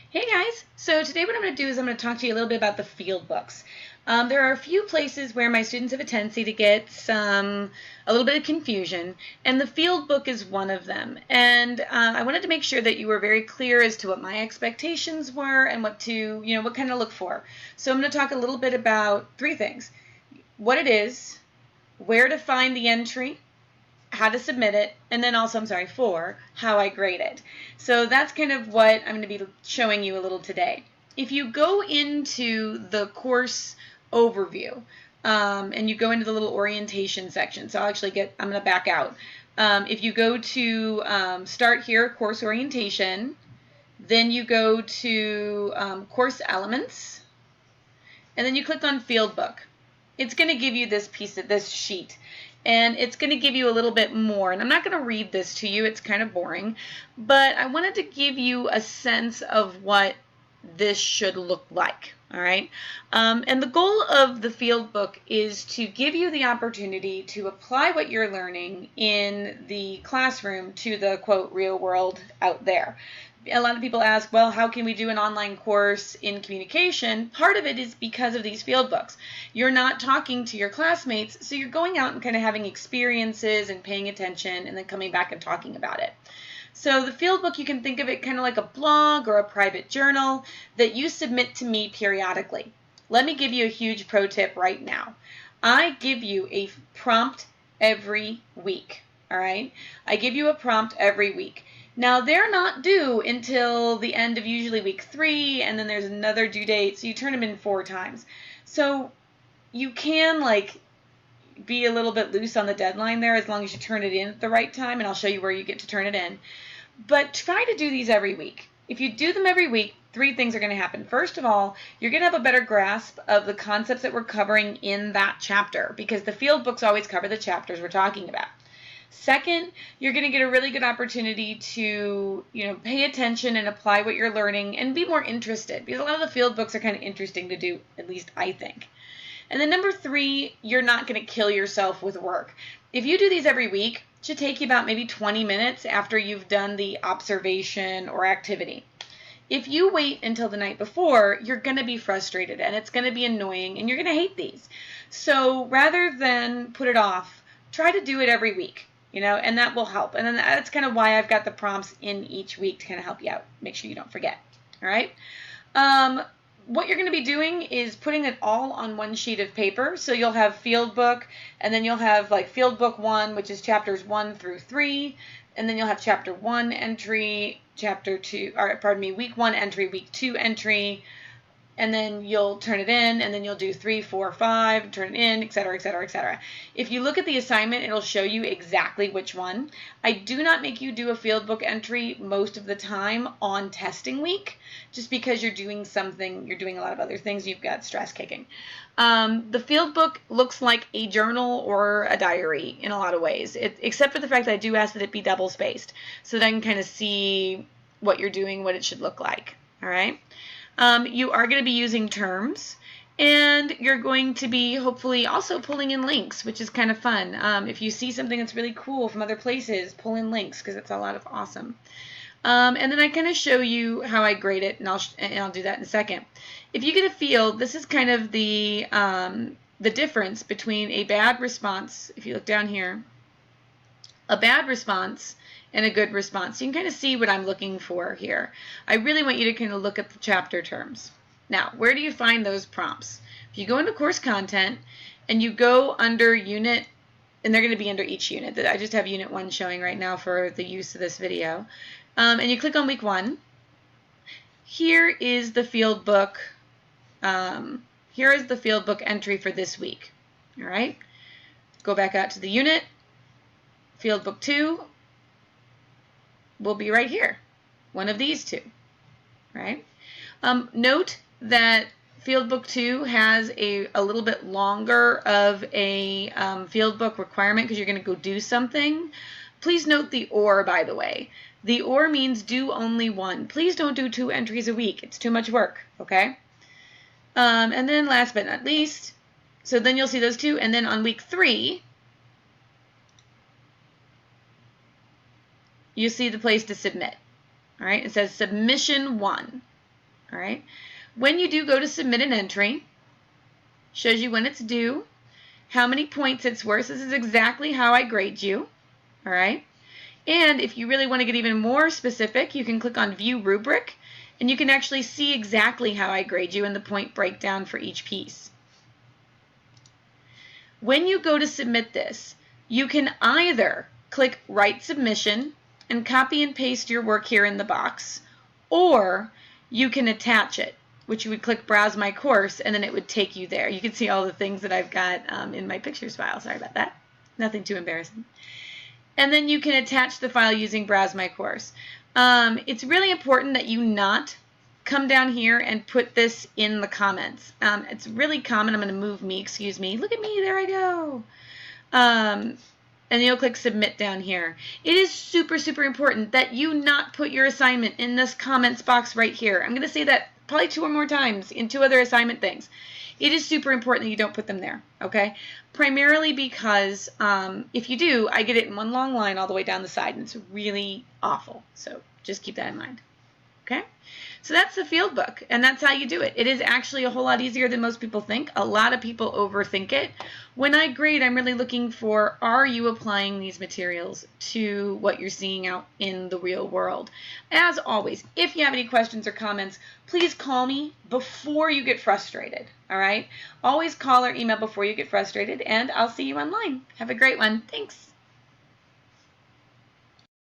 Hey guys, so today what I'm going to do is I'm going to talk to you a little bit about the field books. There are a few places where my students have a tendency to get a little bit of confusion, and the field book is one of them. And I wanted to make sure that you were very clear as to what my expectations were and what kind of look for. So I'm going to talk a little bit about three things: what it is, where to find the entry, how to submit it, and then also, four, how I grade it. So that's kind of what I'm going to be showing you a little today. If you go into the course overview, and you go into the little orientation section, so I'm going to back out. If you go to start here, course orientation, then you go to course elements, and then you click on field book. It's going to give you this sheet, and it's going to give you a little bit more. And I'm not going to read this to you, it's kind of boring, but I wanted to give you a sense of what this should look like. All right. And the goal of the field book is to give you the opportunity to apply what you're learning in the classroom to the, quote, real world out there. A lot of people ask, well, how can we do an online course in communication? Part of it is because of these field books. You're not talking to your classmates, so you're going out and kind of having experiences and paying attention and then coming back and talking about it. So the field book, you can think of it kind of like a blog or a private journal that you submit to me periodically. Let me give you a huge pro tip right now. I give you a prompt every week, all right? I give you a prompt every week. Now, they're not due until the end of usually week 3, and then there's another due date, so you turn them in 4 times. So you can be a little bit loose on the deadline there as long as you turn it in at the right time, and I'll show you where you get to turn it in. But try to do these every week. If you do them every week, 3 things are going to happen. First of all, you're going to have a better grasp of the concepts that we're covering in that chapter, because the field books always cover the chapters we're talking about. Second, you're going to get a really good opportunity to, pay attention and apply what you're learning and be more interested, because a lot of the field books are kind of interesting to do, at least I think. And then number 3, you're not going to kill yourself with work. If you do these every week, it should take you about maybe 20 minutes after you've done the observation or activity. If you wait until the night before, you're going to be frustrated and it's going to be annoying and you're going to hate these. So rather than put it off, try to do it every week. And that will help. And then that's kind of why I've got the prompts in each week to kind of help you out. Make sure you don't forget. All right. What you're going to be doing is putting it all on one sheet of paper. So you'll have field book, and then you'll have field book 1, which is chapters 1 through 3. And then you'll have chapter 1 entry, week 1 entry, week 2 entry. And then you'll turn it in, and then you'll do 3, 4, 5, turn it in, etc., etc., etc. If you look at the assignment, it'll show you exactly which one. I do not make you do a field book entry most of the time on testing week, just because you're doing a lot of other things, you've got stress kicking. The field book looks like a journal or a diary in a lot of ways, except for the fact that I do ask that it be double spaced, so that I can kind of see what you're doing, what it should look like, all right? You are going to be using terms, and you're going to be hopefully also pulling in links, which is kind of fun. If you see something that's really cool from other places, pull in links, because it's a lot of awesome. And then I kind of show you how I grade it, and I'll do that in a second. If you get a field, this is kind of the difference between a bad response. If you look down here, a bad response and a good response. You can kind of see what I'm looking for here. I really want you to kind of look at the chapter terms. Now, where do you find those prompts? If you go into course content and you go under unit, and they're going to be under each unit. I just have unit 1 showing right now for the use of this video. And you click on week 1. Here is the field book. Here is the field book entry for this week. All right. Go back out to the unit. Field book 2 will be right here, one of these 2, right? Note that field book 2 has a little bit longer of a field book requirement because you're going to go do something. Please note the or, by the way. The or means do only 1. Please don't do 2 entries a week. It's too much work, okay? And then last but not least, so then you'll see those 2, and then on week 3, you see the place to submit. All right, it says submission 1. All right. When you do go to submit an entry, shows you when it's due, how many points it's worth. This is exactly how I grade you. All right. And if you really want to get even more specific, you can click on View Rubric, and you can actually see exactly how I grade you and the point breakdown for each piece. When you go to submit this, you can either click Write Submission and copy and paste your work here in the box, or you can attach it, which you would click Browse My Course, and then it would take you there. You can see all the things that I've got in my pictures file. Sorry about that. Nothing too embarrassing. And then you can attach the file using Browse My Course. It's really important that you not come down here and put this in the comments. It's really common. I'm going to move me, excuse me. Look at me, there I go. And you'll click Submit down here. It is super, super important that you not put your assignment in this comments box right here. I'm going to say that probably 2 or more times in 2 other assignment things. It is super important that you don't put them there, okay? Primarily because if you do, I get it in one long line all the way down the side, and it's really awful. So just keep that in mind, okay? So that's the field book, and that's how you do it. It is actually a whole lot easier than most people think. A lot of people overthink it. When I grade, I'm really looking for, are you applying these materials to what you're seeing out in the real world? As always, if you have any questions or comments, please call me before you get frustrated, all right? Always call or email before you get frustrated, and I'll see you online. Have a great one. Thanks.